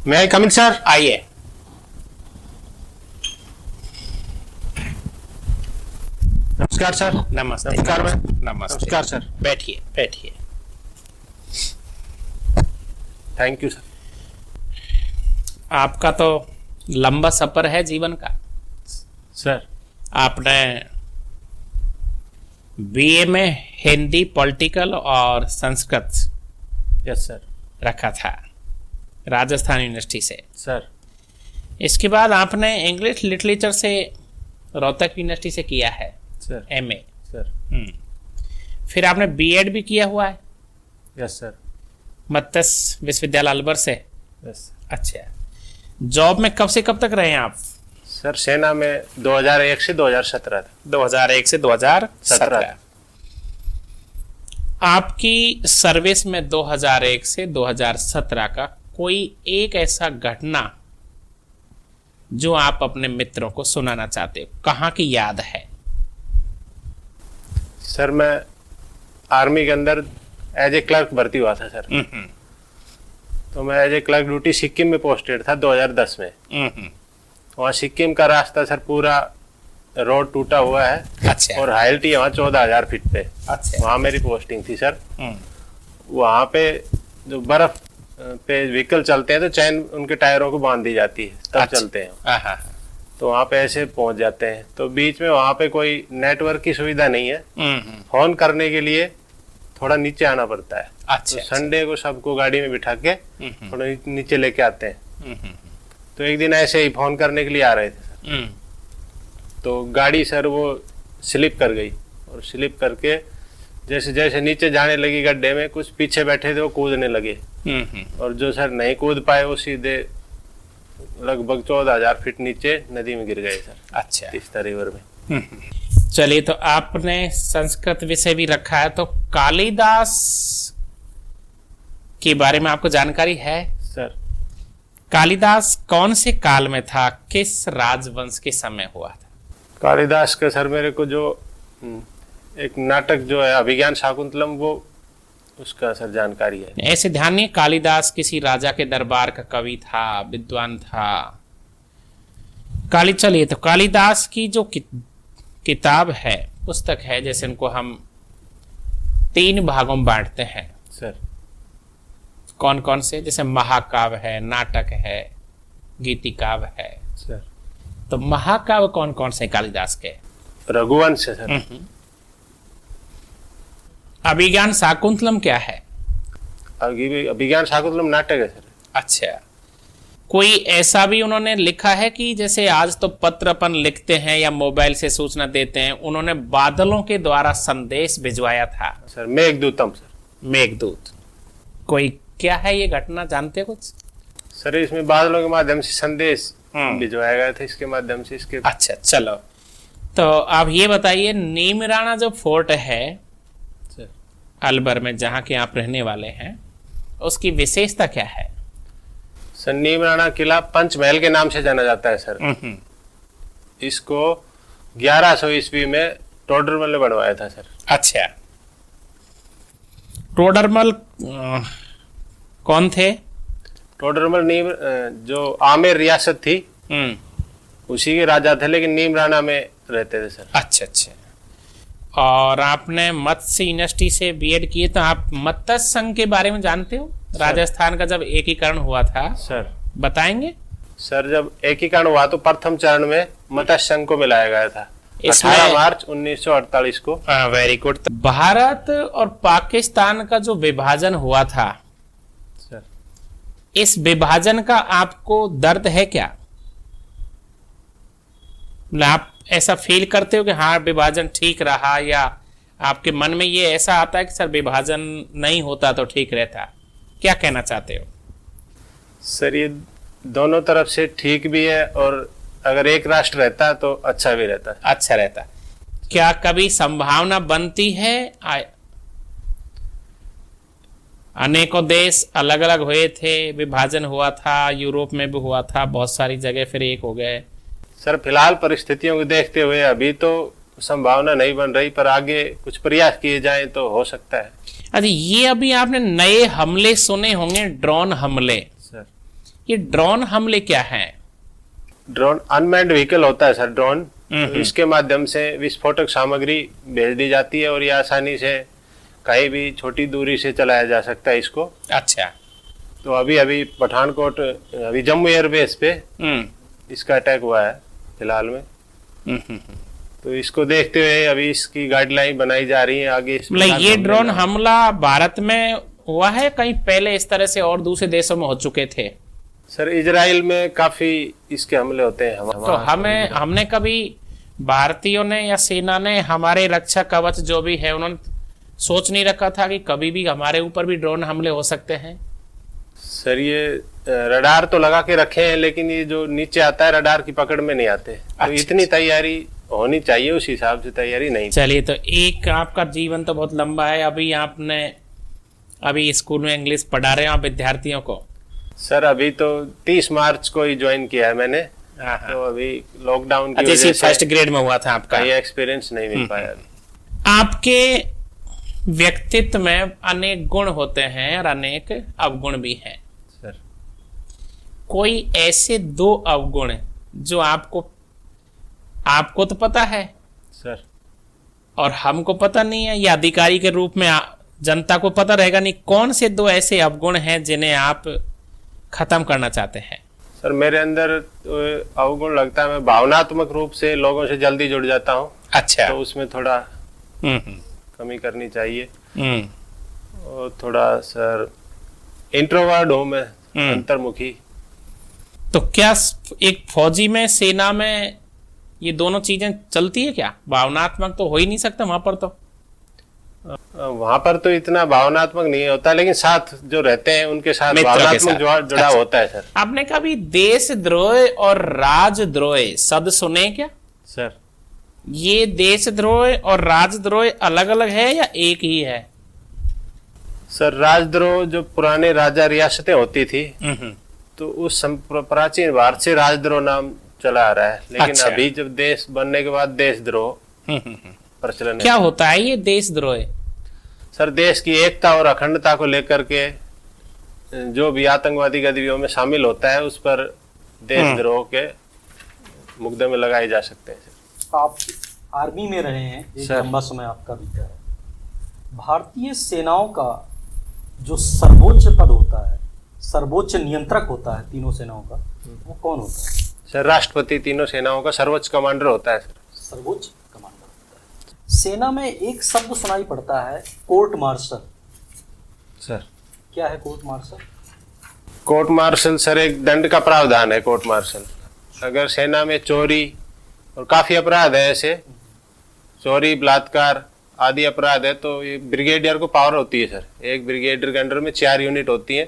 मैं I coming sir? आइए। नमस्कार सर। नमस्ते। नमस्कार मैम। नमस्ते। नमस्कार सर। बैठिए बैठिए। Thank you sir. आपका तो लंबा सफर है जीवन का। सर आपने बीए में हिंदी, पॉलिटिकल और संस्कृत यस सर। रखा था राजस्थान यूनिवर्सिटी से। सर इसके बाद आपने इंग्लिश लिटरेचर से रोहतक यूनिवर्सिटी से किया है सर। एमए। सर फिर आपने बीएड भी किया हुआ है यस सर। मत्स्य विश्वविद्यालय अलवर से। यस अच्छा, जॉब में कब से कब तक रहे हैं आप? सर सेना में 2001 से 2017 था। 2001 से 2017। 17। आपकी सर्विस में 2001 से 2017 का कोई एक ऐसा घटना जो आप अपने मित्रों को सुनाना चाहते हो, कहाँ की याद है? सर मैं आर्मी के अंदर एज ए क्लर्क भर्ती हुआ था सर। तो मैं as a clerk duty Sikkim में पोस्टेड था 2010 में। वहाँ सिक्किम का रास्ता सर पूरा रोड टूटा हुआ है। अच्छा। और हाइट है वहाँ 14,000 फीट पे। अच्छा। वहाँ मेरी पोस्टिंग थी सर। वहाँ पे जो बर्फ पे व्हीकल चलते हैं तो चैन उनके टायरों को बांध दी जाती है तब अच्छा। चलते हैं। तो वहाँ पे ऐसे पहुँच जाते हैं तो बीच में वहाँ पे कोई नेटवर्क की सुविधा नहीं है। फोन करने के लिए थोड़ा नीचे आना पड़ता है। अच्छा। तो संडे को सबको गाड़ी में बिठा के थोड़ा नीचे लेके आते हैं। तो एक दिन ऐसे ही फोन करने के लिए आ रहे थे सर। तो गाड़ी सर वो स्लिप कर गई और स्लिप करके जैसे जैसे नीचे जाने लगी गड्ढे में, कुछ पीछे बैठे थे वो कूदने लगे। और जो सर नहीं कूद पाए वो सीधे लगभग 14,000 फीट नीचे नदी में गिर गए सर। अच्छा। तीस्ता रिवर में। चलिए, तो आपने संस्कृत विषय भी रखा है, तो कालिदास के बारे में आपको जानकारी है? सर कालिदास कौन से काल में था, किस राजवंश के समय हुआ था? कालिदास का सर मेरे को जो एक नाटक जो है अभिज्ञान शाकुंतलम, वो उसका सर जानकारी है। ऐसे ध्यान नहीं, कालिदास किसी राजा के दरबार का कवि था, विद्वान था। चलिए, तो कालिदास की जो किताब है, पुस्तक है, जैसे इनको हम 3 भागों में बांटते हैं सर। कौन कौन से? जैसे महाकाव्य है, नाटक है, गीतिकाव्य है सर। तो महाकाव्य कौन कौन से कालिदास के? रघुवंश है सर। अभिज्ञान शाकुंतलम क्या है? अभिज्ञान शाकुंतलम नाटक है सर। अच्छा, कोई ऐसा भी उन्होंने लिखा है कि जैसे आज तो पत्र अपन लिखते हैं या मोबाइल से सूचना देते हैं, उन्होंने बादलों के द्वारा संदेश भिजवाया था? Sir Meghadutam sir. मेघदूत। कोई क्या है ये घटना, जानते हो कुछ? सर इसमें बादलों के माध्यम से संदेश भिजवाया गया था, इसके माध्यम से इसके। अच्छा, चलो, तो आप ये बताइए, नीमराणा जो फोर्ट है सर अलवर में, जहाँ के आप रहने वाले हैं, उसकी विशेषता क्या है? सर नीमराणा किला पंचमहल के नाम से जाना जाता है सर। इसको 1100 ईस्वी में टोडरमल ने बनवाया था सर। अच्छा, टोडरमल कौन थे? टोडरमल नीम जो आमेर रियासत थी उसी के राजा थे, लेकिन नीमराणा में रहते थे सर। अच्छा अच्छा। और आपने मत्स्य यूनिवर्सिटी से बीएड किए, तो आप मत्स्य संघ के बारे में जानते हो? राजस्थान का जब एकीकरण हुआ था सर, बताएंगे? सर जब एकीकरण हुआ तो प्रथम चरण में मत्स्य संघ को मिलाया गया था 18 मार्च 1948 को। Very good. भारत और पाकिस्तान का जो विभाजन हुआ था सर, इस विभाजन का आपको दर्द है क्या? आप ऐसा फील करते हो कि हाँ विभाजन ठीक रहा, या आपके मन में ये ऐसा आता है कि सर विभाजन नहीं होता तो ठीक रहता? क्या कहना चाहते हो? सर ये दोनों तरफ से ठीक भी है, और अगर एक राष्ट्र रहता तो अच्छा भी रहता। अच्छा रहता। क्या कभी संभावना बनती है, अनेकों देश अलग अलग हुए थे, विभाजन हुआ था, यूरोप में भी हुआ था, बहुत सारी जगह फिर एक हो गए? सर फिलहाल परिस्थितियों को देखते हुए अभी तो संभावना नहीं बन रही, पर आगे कुछ प्रयास किए जाएं तो हो सकता है। अच्छा, ये अभी आपने नए हमले सुने होंगे, ड्रोन हमले। सर ये ड्रोन हमले क्या हैं? ड्रोन अनमैन्ड व्हीकल होता है सर, ड्रोन। तो इसके माध्यम से विस्फोटक सामग्री भेज दी जाती है और ये आसानी से कहीं भी छोटी दूरी से चलाया जा सकता है इसको। अच्छा। तो अभी पठानकोट, अभी जम्मू एयरबेस पे इसका अटैक हुआ है फिलहाल में। तो इसको देखते हुए अभी इसकी गाइडलाइन बनाई जा रही है आगे। मतलब ये ड्रोन हमला भारत में हुआ है, कहीं पहले इस तरह से और दूसरे देशों में हो चुके थे? सर इजराइल में काफी इसके हमले होते हैं। तो हमने कभी भारतीयों ने या सेना ने हमारे रक्षा कवच जो भी है उन्होंने सोच नहीं रखा था कि कभी भी हमारे ऊपर भी ड्रोन हमले हो सकते हैं? सर ये रडार तो लगा के रखे हैं, लेकिन ये जो नीचे आता है रडार की पकड़ में नहीं आते। तो इतनी तैयारी होनी चाहिए, उस हिसाब से तैयारी नहीं। चलिए, तो एक आपका जीवन तो बहुत लंबा है। अभी स्कूल में इंग्लिश पढ़ा रहे हैं आप विद्यार्थियों को? सर अभी तो 30 मार्च को ही ज्वाइन किया है मैंने। तो अभी लॉकडाउन की वजह से फर्स्ट ग्रेड में हुआ था आपका? ये एक्सपीरियंस नहीं मिल पाया अभी। आपके व्यक्तित्व में अनेक गुण होते हैं और अनेक अवगुण भी हैं सर। कोई ऐसे 2 अवगुण जो आपको तो पता है सर और हमको पता नहीं है, या अधिकारी के रूप में जनता को पता रहेगा नहीं, कौन से 2 ऐसे अवगुण हैं जिन्हें आप खत्म करना चाहते हैं? सर मेरे अंदर अवगुण लगता है, मैं भावनात्मक रूप से लोगों से जल्दी जुड़ जाता हूँ। अच्छा। तो उसमें थोड़ा कमी करनी चाहिए। और थोड़ा सर इंट्रोवर्ट हूँ मैं, अंतर्मुखी। तो क्या एक फौजी में, सेना में ये दोनों चीजें चलती है क्या? भावनात्मक तो हो ही नहीं सकता वहां पर। तो वहां पर तो इतना भावनात्मक नहीं होता, लेकिन साथ जो रहते हैं उनके साथ भावनात्मक जुड़ाव होता है सर। आपने कभी देशद्रोह और राजद्रोह शब्द सुने क्या? सर ये देशद्रोह और राजद्रोह अलग अलग है या एक ही है? सर राजद्रोह जो पुराने राजा रियासतें होती थी, तो उस प्राचीन भारत से राजद्रोह नाम चला आ रहा है। लेकिन अच्छा। अभी जब देश बनने के बाद देशद्रोह प्रचलन। क्या होता है ये देशद्रोह? सर देश की एकता और अखंडता को लेकर के जो भी आतंकवादी गतिविधियों में शामिल होता है, उस पर देशद्रोह के मुकदमे लगाए जा सकते हैं। आप आर्मी में रहे हैं, एक लंबा समय आपका बीता है। भारतीय सेनाओं का जो सर्वोच्च पद होता है, सर्वोच्च नियंत्रक होता है तीनों सेनाओं का, वो कौन होता है? सर राष्ट्रपति तीनों सेनाओं का सर्वोच्च कमांडर होता है। सर सर्वोच्च कमांडर होता है। सेना में एक शब्द सुनाई पड़ता है, कोर्ट मार्शल। सर क्या है court martial? Court martial sir एक दंड का प्रावधान है। कोर्ट मार्शल अगर सेना में चोरी और काफी अपराध है, ऐसे चोरी, बलात्कार आदि अपराध है, तो ये ब्रिगेडियर को पावर होती है सर। एक ब्रिगेडियर के अंडर में 4 यूनिट होती है।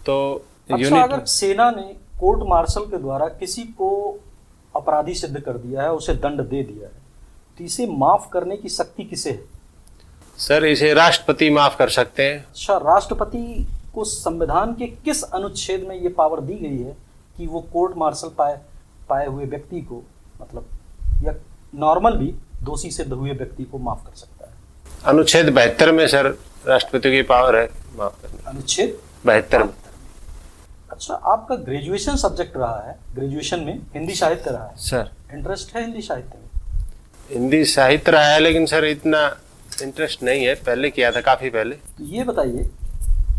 तो अच्छा, अगर सेना ने कोर्ट मार्शल के द्वारा किसी को अपराधी सिद्ध कर दिया है, उसे दंड दे दिया है, तो इसे माफ करने की शक्ति किसे है? सर इसे राष्ट्रपति माफ कर सकते हैं। अच्छा, राष्ट्रपति को संविधान के किस अनुच्छेद में ये पावर दी गई है कि वो कोर्ट मार्शल पाए हुए व्यक्ति को, मतलब या नॉर्मल भी दोषी सिद्ध हुए व्यक्ति को माफ कर सकता है? अनुच्छेद 72 में सर राष्ट्रपति की पावर है माफ करने। अनुच्छेद 72 में। अच्छा, आपका ग्रेजुएशन सब्जेक्ट रहा है, ग्रेजुएशन में हिंदी साहित्य रहा है सर। इंटरेस्ट है हिंदी साहित्य में? हिंदी साहित्य रहा है, लेकिन सर इतना इंटरेस्ट नहीं है। पहले किया था, काफी पहले। तो ये बताइए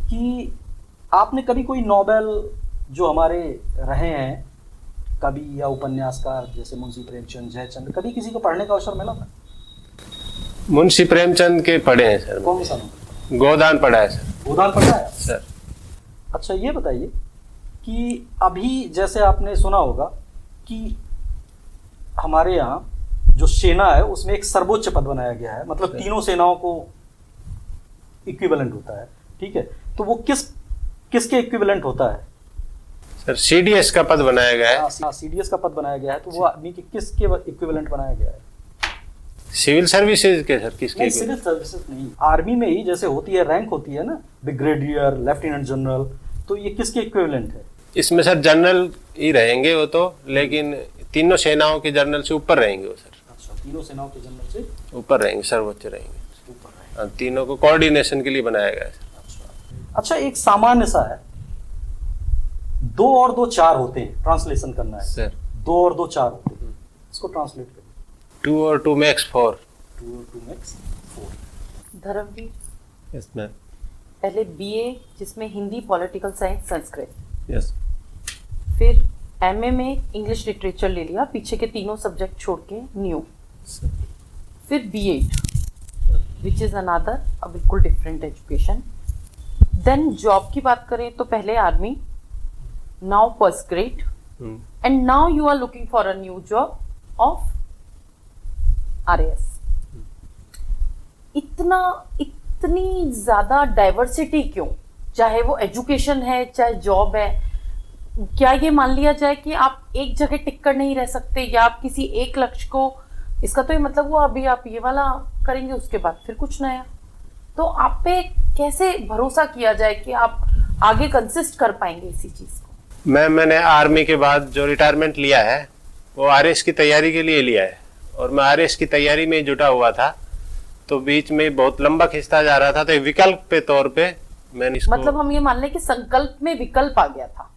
कि आपने कभी कोई नॉवेल जो हमारे रहे हैं कवि या उपन्यासकार, जैसे मुंशी प्रेमचंद, जयचंद, कभी किसी को पढ़ने का अवसर मिला था? मुंशी प्रेमचंद के पढ़े हैं सर। कौन सा नॉवेल? गोदान पढ़ा है सर। गोदान पढ़ा है सर। अच्छा, ये बताइए कि अभी जैसे आपने सुना होगा कि हमारे यहाँ जो सेना है उसमें एक सर्वोच्च पद बनाया गया है, मतलब तीनों सेनाओं को इक्विवेलेंट होता है, ठीक है? तो वो किसके इक्विवेलेंट होता है? सर सीडीएस का पद बनाया गया है। सीडीएस का पद बनाया गया है, तो वो आदमी के किसके इक्विवेलेंट बनाया गया है? सिविल सर्विसेज के सर। किसके? सिविल सर्विसेज नहीं, आर्मी में ही जैसे होती है, रैंक होती है ना, ब्रिगेडियर, लेफ्टिनेंट जनरल, तो ये किसके इक्विवेलेंट है? इसमें सर जनरल ही रहेंगे वो तो, लेकिन तीनों सेनाओं के जनरल से ऊपर रहेंगे वो सर। अच्छा, तीनों सेनाओं के जनरल से ऊपर रहेंगे, सर्वोच्च रहेंगे, ऊपर रहेंगे। तीनों को कोऑर्डिनेशन के लिए बनाया गया है। अच्छा, एक सामान्य सा है, 2 और 2 4 होते हैं, ट्रांसलेशन करना है सर 2 और 2 4 होते हैं, इसको ट्रांसलेट करिए। 2 और 2 makes 4। 2 और 2 makes 4। Dharmveer, yes ma'am. पहले बीए जिसमें Hindi, political science, Sanskrit, yes फिर एमए में इंग्लिश लिटरेचर ले लिया, पीछे के तीनों सब्जेक्ट छोड़ के न्यू, फिर BEd which is another a बिल्कुल डिफरेंट एजुकेशन। देन जॉब की बात करें तो पहले army, now post grade, and now you are looking for a new job of RAS. इतनी ज्यादा डाइवर्सिटी क्यों? चाहे वो एजुकेशन है, चाहे जॉब है, क्या ये मान लिया जाए कि आप एक जगह टिक कर नहीं रह सकते, या आप किसी एक लक्ष्य को, इसका तो ये मतलब हुआ अभी आप ये वाला करेंगे उसके बाद फिर कुछ नया, तो आप पे कैसे भरोसा किया जाए कि आप आगे कंसिस्ट कर पाएंगे इसी चीज को? मैंने आर्मी के बाद जो रिटायरमेंट लिया है वो आरएस की तैयारी के लिए लिया है, और मैं आरएस की तैयारी में ही जुटा हुआ था, तो बीच में बहुत लंबा खिंचता जा रहा था, तो एक विकल्प के तौर पे मैंने इसको, मतलब हम ये मान लें कि संकल्प में विकल्प आ गया था।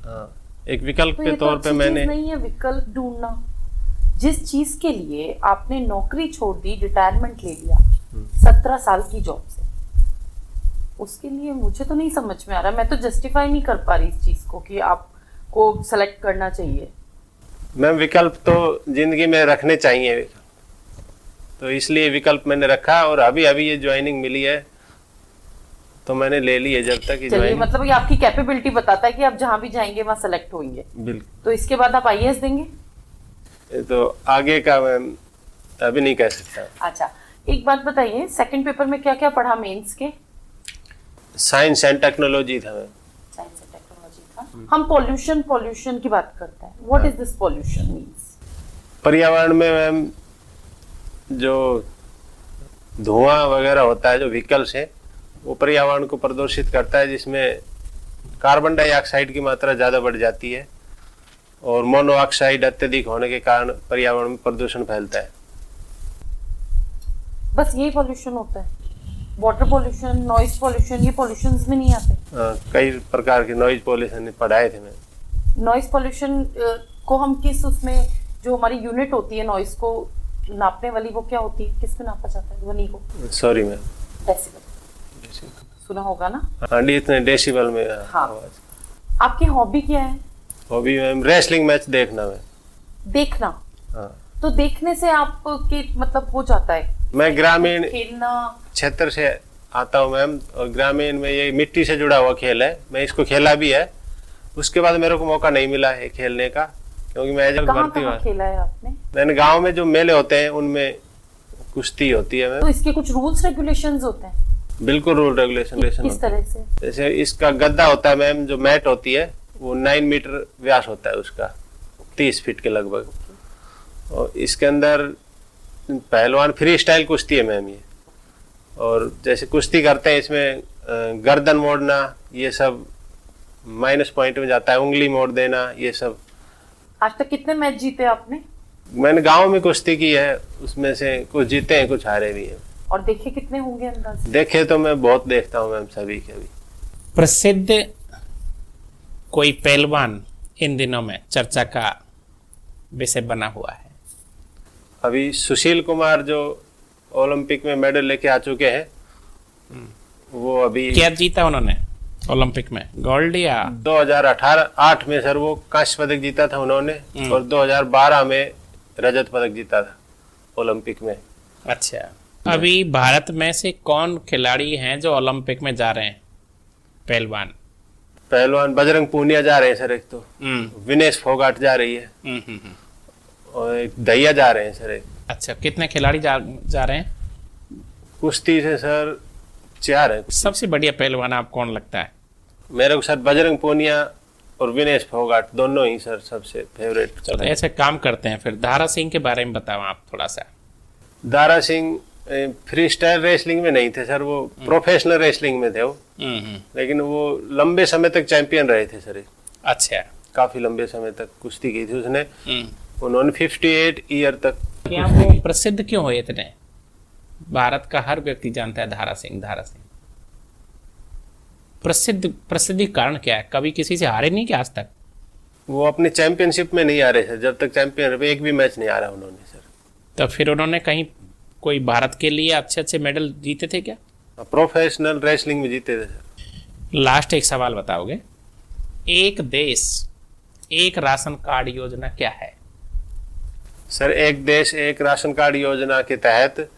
हाँ, एक विकल्प तो के ये तो तौर पे अच्छी मैंने, चीज नहीं है विकल्प ढूंढना? जिस चीज के लिए आपने नौकरी छोड़ दी, रिटायरमेंट ले लिया 17 साल की जॉब से, उसके लिए मुझे तो नहीं समझ में आ रहा, मैं तो जस्टिफाई नहीं कर पा रही इस चीज को कि आपको सेलेक्ट करना चाहिए। मैम विकल्प तो जिंदगी में रखने चाहिए, तो इसलिए विकल्प मैंने रखा, और अभी अभी ये ज्वाइनिंग मिली है तो मैंने ले ली है। जब तक ये चलिए, ज्वाइनिंग, मतलब ये आपकी कैपेबिलिटी बताता है कि आप जहां भी जाएंगे वहां सेलेक्ट होंगे। बिल्कुल, तो इसके बाद आप आईएएस देंगे? ये तो आगे का मैं अभी नहीं कह सकता। अच्छा, एक बात बताइए, सेकंड पेपर में क्या क्या पढ़ा मेंस के? साइंस एंड टेक्नोलॉजी था मैम। साइंस एंड टेक्नोलॉजी था। हम पॉल्यूशन की बात करते हैं। What is this pollution means? पर्यावरण में मैम जो धुआं वगैरह होता है, जो व्हीकल्स है, वो पर्यावरण को प्रदूषित करता है, जिसमें कार्बन डाइऑक्साइड की मात्रा ज़्यादा बढ़ जाती है, और मोनोऑक्साइड अत्यधिक होने के कारण पर्यावरण में प्रदूषण फैलता है। बस यही पॉल्यूशन होता है? वाटर पॉल्यूशन, नॉइज पॉल्यूशन, ये पॉल्यूशंस में नहीं आते? कई प्रकार के नॉइज पॉल्यूशन पढ़ाए थे मैंने। नॉइज पॉल्यूशन को हम किस, उसमें जो हमारी यूनिट होती है नॉइज को नापने वाली, वो क्या होती है, किस में नापा जाता है ध्वनि को? सॉरी मैम, डेसिबल सुना होगा ना? हाँ, इतने डेसिबल में हाँ। आवाज। आपकी हॉबी क्या है? हॉबी मैम रेसलिंग मैच देखना मैम। देखना? हाँ, तो देखने से आप के मतलब हो जाता है? मैं ग्रामीण खेलना? क्षेत्र से आता हूँ मैम, और ग्रामीण में ये मिट्टी से जुड़ा हुआ खेल है, मैं इसको खेला भी है। उसके बाद मेरे को मौका नहीं मिला है खेलने का, क्योंकि मैं एज भर्ती हुआ। खेला है आपने? मैंने गांव में जो मेले होते हैं उनमें कुश्ती होती है मैम। तो इसके कुछ रूल्स रेगुलेशंस होते हैं? बिल्कुल रूल रेगुलेशन किस तरह से? जैसे इसका गद्दा होता है मैम, जो मैट होती है वो 9 मीटर व्यास होता है उसका, 30 फीट के लगभग, और इसके अंदर पहलवान फ्री स्टाइल कुश्ती है मैम ये। और जैसे कुश्ती करते हैं इसमें गर्दन मोड़ना, ये सब माइनस पॉइंट में जाता है, उंगली मोड़ देना, ये सब। आज तक कितने मैच जीते आपने? मैंने गांव में कुश्ती की है, उसमें से कुछ जीते हैं, कुछ हारे भी हैं। और देखे कितने होंगे अंदाज? देखे तो मैं बहुत देखता हूँ मैम, सभी के भी। प्रसिद्ध कोई पहलवान इन दिनों में चर्चा का विषय बना हुआ है? अभी सुशील कुमार जो ओलंपिक में मेडल लेके आ चुके हैं, वो अभी क्या जीता उन्होंने ओलंपिक में? गोल्ड या 2008 में सर वो कांस्य पदक जीता था उन्होंने, और 2012 में रजत पदक जीता था ओलंपिक में। अच्छा, अभी भारत में से कौन खिलाड़ी हैं जो ओलंपिक में जा रहे हैं पहलवान? पहलवान बजरंग पूनिया जा रहे हैं सर, एक तो विनेश फोगाट जा रही है, और एक दहिया जा रहे हैं सर एक। अच्छा, कितने खिलाड़ी जा रहे हैं? कुश्ती से सर 4 है। सबसे बढ़िया पहलवान आप कौन लगता है? मेरे को सर बजरंग पूनिया और विनेश फोगाट दोनों ही सर सबसे फेवरेट। चलो ऐसे काम करते हैं, फिर दारा सिंह के बारे में बताओ आप थोड़ा सा। Dara Singh free style wrestling में नहीं थे सर, वो प्रोफेशनल रेसलिंग में थे वो, लेकिन वो लंबे समय तक चैंपियन रहे थे सर। अच्छा, काफी लंबे समय तक कुश्ती की थी उसने। उन्होंने 58 ईयर तक। क्या वो प्रसिद्ध क्यों हुए इतने? भारत का हर व्यक्ति जानता है दारा सिंह। प्रसिद्धि कारण क्या है? कभी किसी से हारे नहीं क्या आज तक? वो अपनी चैंपियनशिप में नहीं आ रहे सर, जब तक चैंपियन एक भी मैच नहीं आ रहा उन्होंने सर। तो फिर उन्होंने कहीं कोई भारत के लिए अच्छे अच्छे मेडल जीते थे क्या? प्रोफेशनल रेसलिंग में जीते थे सर। लास्ट एक सवाल बताओगे, एक देश एक राशन कार्ड योजना क्या है? सर एक देश एक राशन कार्ड योजना के तहत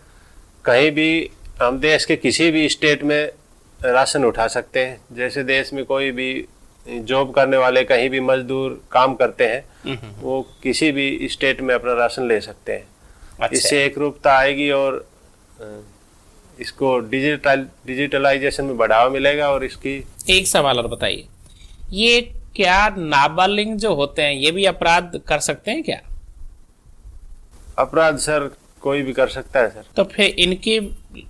कहीं भी हम देश के किसी भी स्टेट में राशन उठा सकते हैं। जैसे देश में कोई भी जॉब करने वाले कहीं भी मजदूर काम करते हैं, वो किसी भी स्टेट में अपना राशन ले सकते हैं। अच्छा। इससे एक रूपता आएगी और इसको डिजिटलाइजेशन में बढ़ावा मिलेगा। और इसकी एक सवाल और बताइए, ये क्या नाबालिग जो होते हैं ये भी अपराध कर सकते हैं क्या? अपराध सर कोई भी कर सकता है सर। तो फिर इनके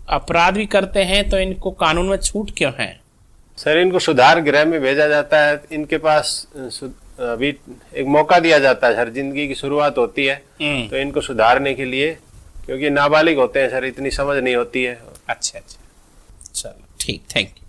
अपराध भी करते हैं तो इनको कानून में छूट क्यों है? सर इनको सुधार गृह में भेजा जाता है, इनके पास अभी एक मौका दिया जाता है सर, जिंदगी की शुरुआत होती है तो इनको सुधारने के लिए, क्योंकि नाबालिग होते हैं सर, इतनी समझ नहीं होती है। अच्छा अच्छा, चलो ठीक, थैंक यू।